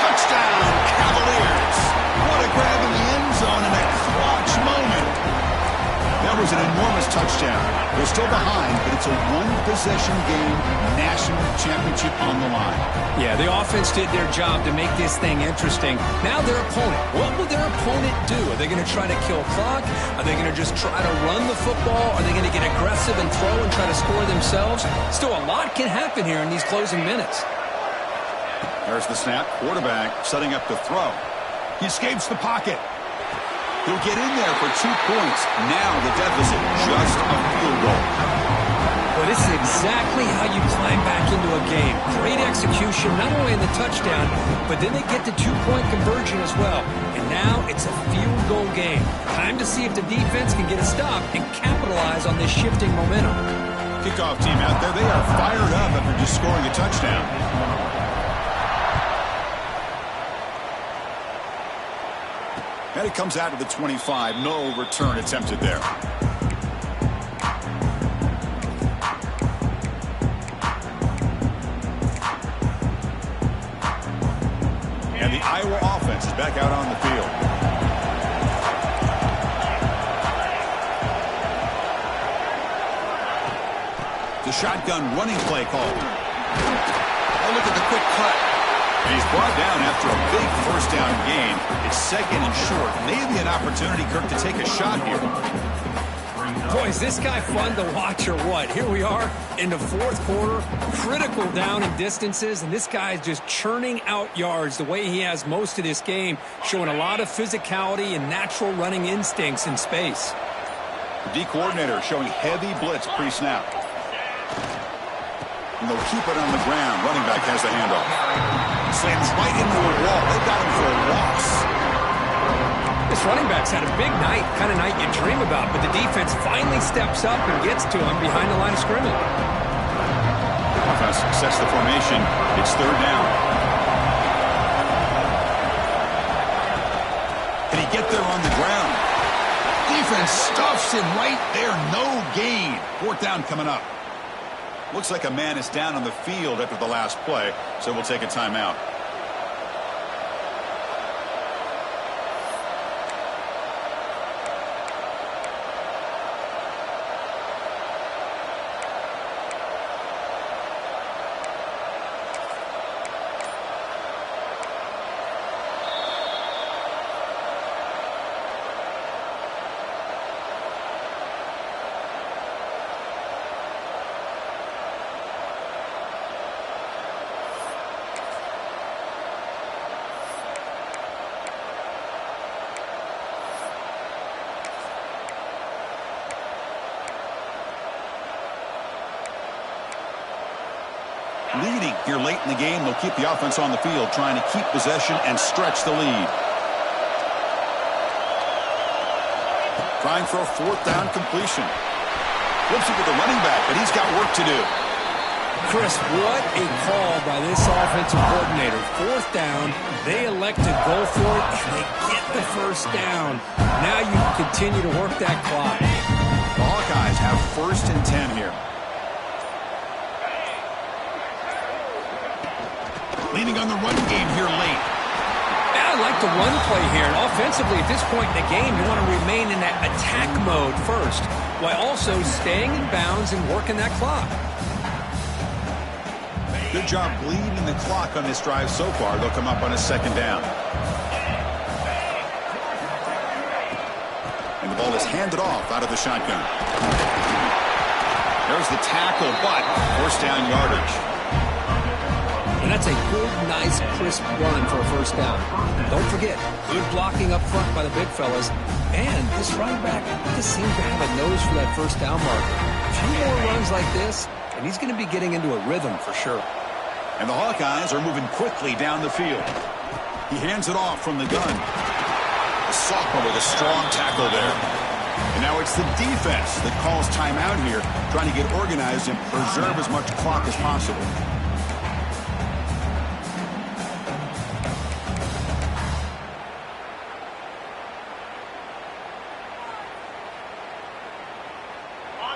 Touchdown, Cavaliers. What a grab in the end zone in a clutch moment. That was an enormous touchdown. They're still behind, but it's a one-possession game, national championship on the line. Yeah, the offense did their job to make this thing interesting. Now their opponent. What will their opponent do? Are they going to try to kill clock? Are they going to just try to run the football? Are they going to get aggressive and throw and try to score themselves? Still, a lot can happen here in these closing minutes. There's the snap. Quarterback setting up to throw. He escapes the pocket. He'll get in there for 2 points. Now the deficit, just a field goal. Well, this is exactly how you climb back into a game. Great execution, not only in the touchdown, but then they get the 2-point conversion as well. And now it's a field goal game. Time to see if the defense can get a stop and capitalize on this shifting momentum. Kickoff team out there, they are fired up after just scoring a touchdown. And it comes out of the 25. No return attempted there. defense is back out on the field. The shotgun running play called. Oh, look at the quick cut. And he's brought down after a big first down gain. It's second and short. Maybe an opportunity, Kirk, to take a shot here. Boy, is this guy fun to watch or what? Here we are in the fourth quarter, critical down and distances, and this guy is just churning out yards the way he has most of this game, showing a lot of physicality and natural running instincts in space. The D coordinator showing heavy blitz pre-snap. And they'll keep it on the ground. Running back has the handoff. Slams right into a wall. They've got him for a loss. This running back's had a big night, kind of night you dream about, but the defense finally steps up and gets to him behind the line of scrimmage. Offense sets the formation. It's third down. Can he get there on the ground? Defense stuffs him right there. No gain. Fourth down coming up. Looks like a man is down on the field after the last play, so we'll take a timeout. Leading here late in the game, they'll keep the offense on the field, trying to keep possession and stretch the lead. Trying for a fourth down completion. Flips it to the running back, but he's got work to do. Chris, what a call by this offensive coordinator. Fourth down, they elect to go for it, and they get the first down. Now you can continue to work that clock. The Hawkeyes have 1st and 10 here. Leaning on the run game here late. Yeah, I like the run play here. And offensively, at this point in the game, you want to remain in that attack mode first, while also staying in bounds and working that clock. Good job bleeding the clock on this drive so far. They'll come up on a second down. And the ball is handed off out of the shotgun. There's the tackle, but first down yardage. And that's a good, nice, crisp run for a first down. Don't forget, good blocking up front by the big fellas. And this running back just seems to have a nose for that first down marker. A few more runs like this, and he's going to be getting into a rhythm for sure. And the Hawkeyes are moving quickly down the field. He hands it off from the gun. The sophomore with a strong tackle there. And now it's the defense that calls timeout here, trying to get organized and preserve as much clock as possible.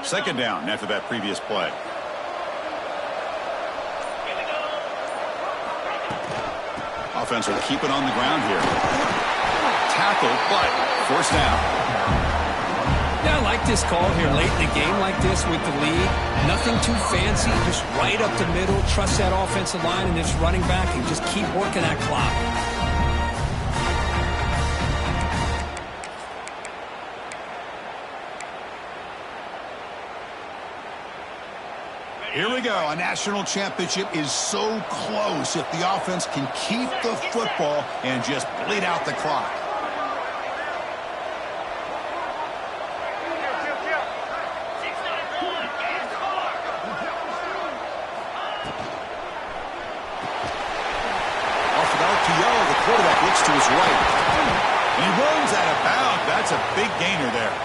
Second down after that previous play. Offense will keep it on the ground here. Tackle, but forced down. Yeah, I like this call here late in the game like this with the lead. Nothing too fancy, just right up the middle. Trust that offensive line and this running back and just keep working that clock. Here we go. A national championship is so close if the offense can keep the football and just bleed out the clock. Off the RPO, the quarterback looks to his right. He runs out of bounds. That's a big gainer there.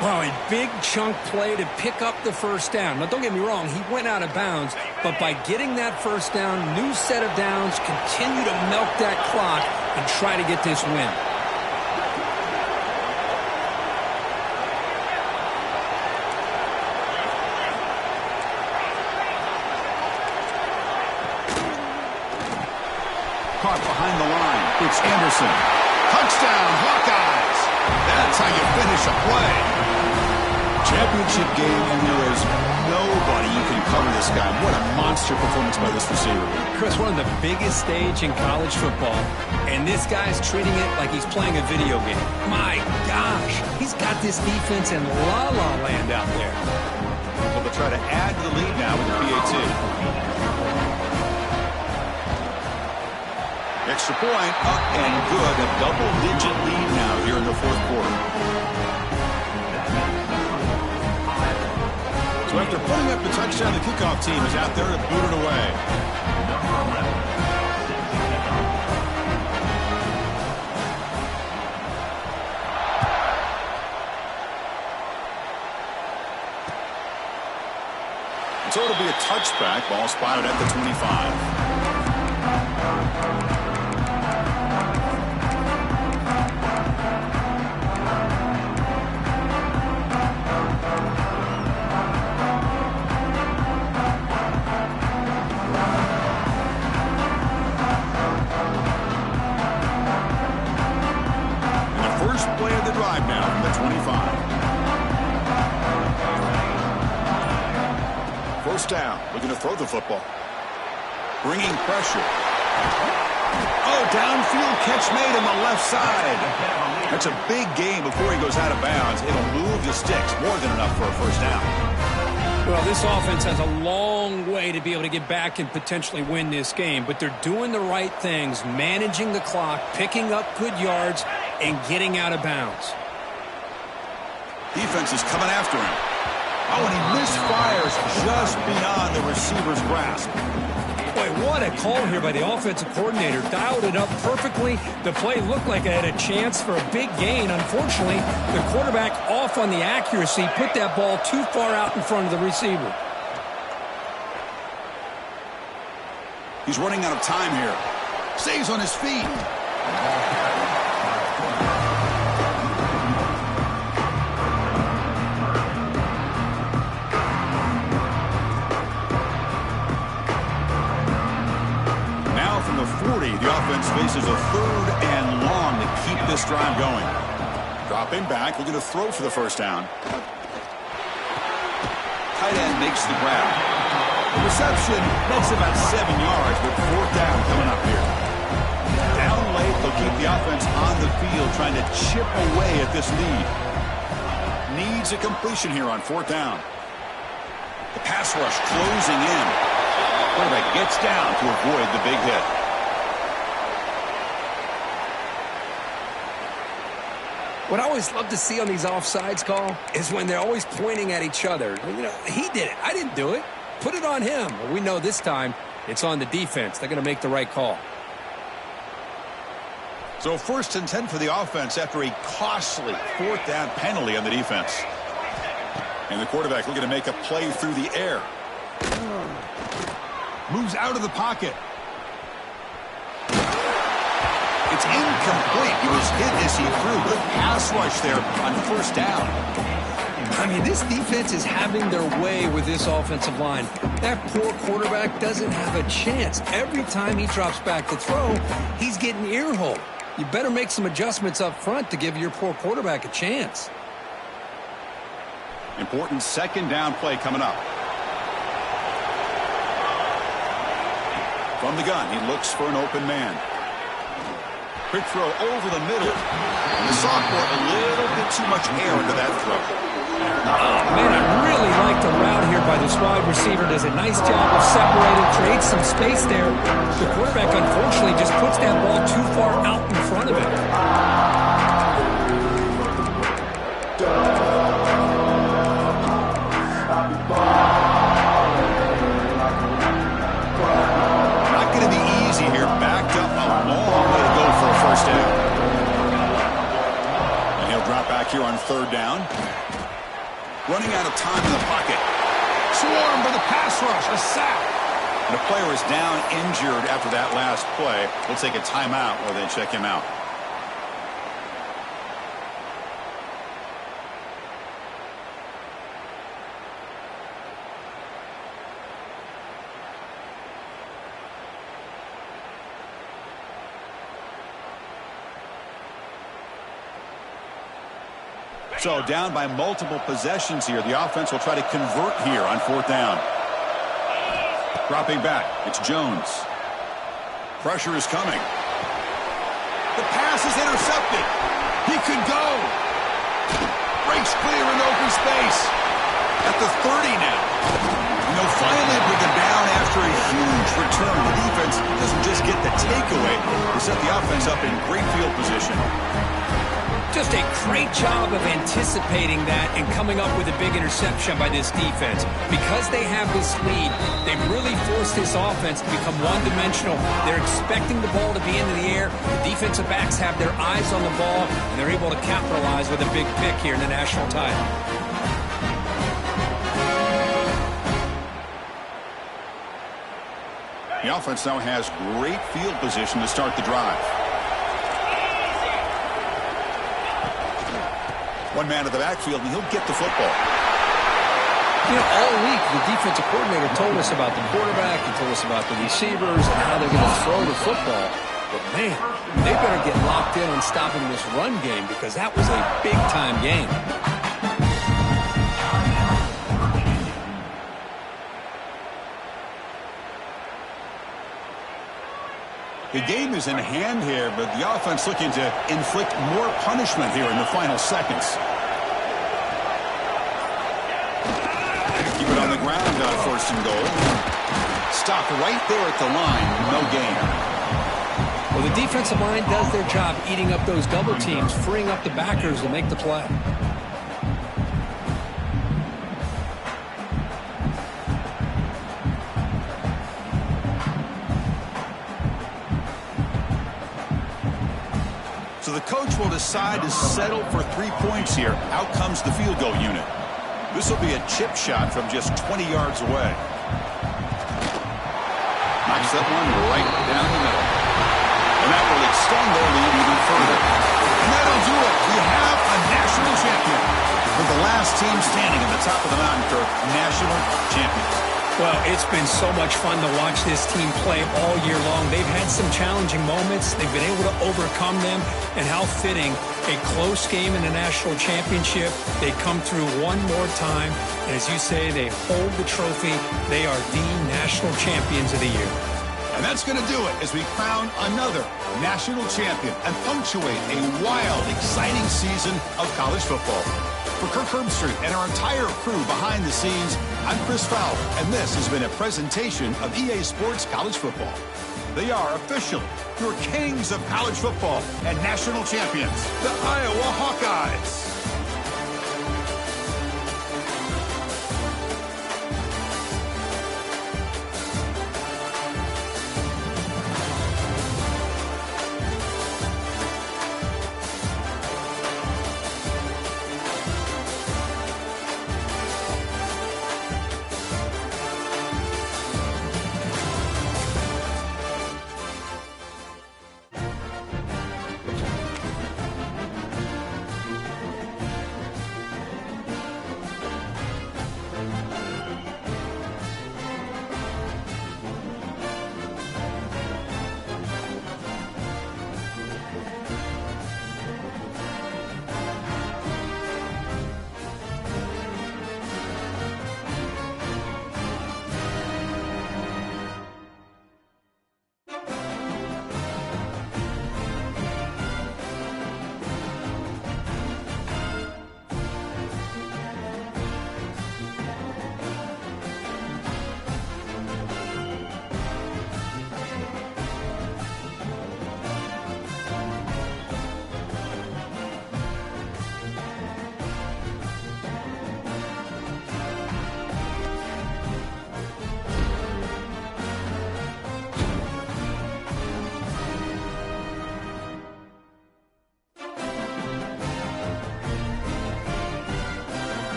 Wow, a big chunk play to pick up the first down. Now, don't get me wrong, he went out of bounds, but by getting that first down, new set of downs, continue to milk that clock and try to get this win. Caught behind the line. It's Anderson. Touchdown, Hawkeyes. That's how you finish a play. Championship game, and there is nobody you can cover this guy. What a monster performance by this receiver. Chris, one of the biggest stage in college football, and this guy's treating it like he's playing a video game. My gosh, he's got this defense in la-la land out there. So they'll try to add to the lead now with the PAT. Extra point, up and good. A double-digit lead now here in the fourth quarter. So after putting up the touchdown, the kickoff team is out there to boot it away. So it'll be a touchback. Ball spotted at the 25. Drive now from the 25. First down. Looking to throw the football. Bringing pressure. Oh, downfield catch made on the left side. That's a big gain before he goes out of bounds. It'll move the sticks. More than enough for a first down. Well, this offense has a long way to be able to get back and potentially win this game, but they're doing the right things, managing the clock, picking up good yards, and getting out of bounds. Defense is coming after him. Oh, and he misfires just beyond the receiver's grasp. Boy, what a call here by the offensive coordinator. Dialed it up perfectly. The play looked like it had a chance for a big gain. Unfortunately, the quarterback off on the accuracy, put that ball too far out in front of the receiver. He's running out of time here. Stays on his feet. The 40, the offense faces a third and long to keep this drive going. Dropping back, looking to throw for the first down. Tight end makes the grab. The reception makes about 7 yards, but fourth down coming up here. Down late, they'll keep the offense on the field, trying to chip away at this lead. Needs a completion here on fourth down. The pass rush closing in. Quarterback gets down to avoid the big hit. What I always love to see on these offsides call is when they're always pointing at each other. You know, he did it. I didn't do it. Put it on him. Well, we know this time it's on the defense. They're going to make the right call. So 1st and 10 for the offense after a costly fourth down penalty on the defense. And the quarterback looking to make a play through the air. Moves out of the pocket. It's incomplete. He was hit as he threw. Good pass rush there on first down. I mean, this defense is having their way with this offensive line. That poor quarterback doesn't have a chance. Every time he drops back to throw, he's getting ear-holed. You better make some adjustments up front to give your poor quarterback a chance. Important second down play coming up. From the gun, he looks for an open man. Quick throw over the middle. And the sophomore, a little bit too much air into that throw. Oh, man, I really like the route here by this wide receiver. Does a nice job of separating, creates some space there. The quarterback, unfortunately, just puts that ball too far out in front of him. Not going to be easy here. Backed up a long way to go for a first down. And he'll drop back here on third down. Running out of time in the pocket. Swarmed by the pass rush. A sack. And the player is down injured after that last play. We'll take a timeout while they check him out. So down by multiple possessions here. The offense will try to convert here on 4th down. Dropping back, it's Jones. Pressure is coming. The pass is intercepted. He could go. Breaks clear in open space. At the 30 now. Finally bring them down after a huge return. The defense doesn't just get the takeaway. They set the offense up in great field position. Just a great job of anticipating that and coming up with a big interception by this defense. Because they have this lead, they really forced this offense to become one-dimensional. They're expecting the ball to be into the air. The defensive backs have their eyes on the ball, and they're able to capitalize with a big pick here in the national title. The offense now has great field position to start the drive. One man to the backfield, and he'll get the football. All week, the defensive coordinator told us about the quarterback. He told us about the receivers and how they're going to throw the football. But, man, they better get locked in on stopping this run game because that was a big-time game. The game is in hand here, but the offense looking to inflict more punishment here in the final seconds. Keep it on the ground on 1st and goal. Stopped right there at the line. No gain. Well, the defensive line does their job eating up those double teams, freeing up the backers to make the play. So the coach will decide to settle for 3 points here. Out comes the field goal unit. This will be a chip shot from just 20 yards away. Knocks that one right down the middle. And that will extend their lead even further. And that'll do it. We have a national champion. For the last team standing at the top of the mountain for national champions. Well, it's been so much fun to watch this team play all year long. They've had some challenging moments. They've been able to overcome them. And how fitting, a close game in the national championship. They come through one more time. And as you say, they hold the trophy. They are the national champions of the year. And that's going to do it as we crown another national champion and punctuate a wild, exciting season of college football. For Kirk Herbstreit and our entire crew behind the scenes, I'm Chris Fowler, and this has been a presentation of EA Sports College Football. They are officially your kings of college football and national champions, the Iowa Hawkeyes.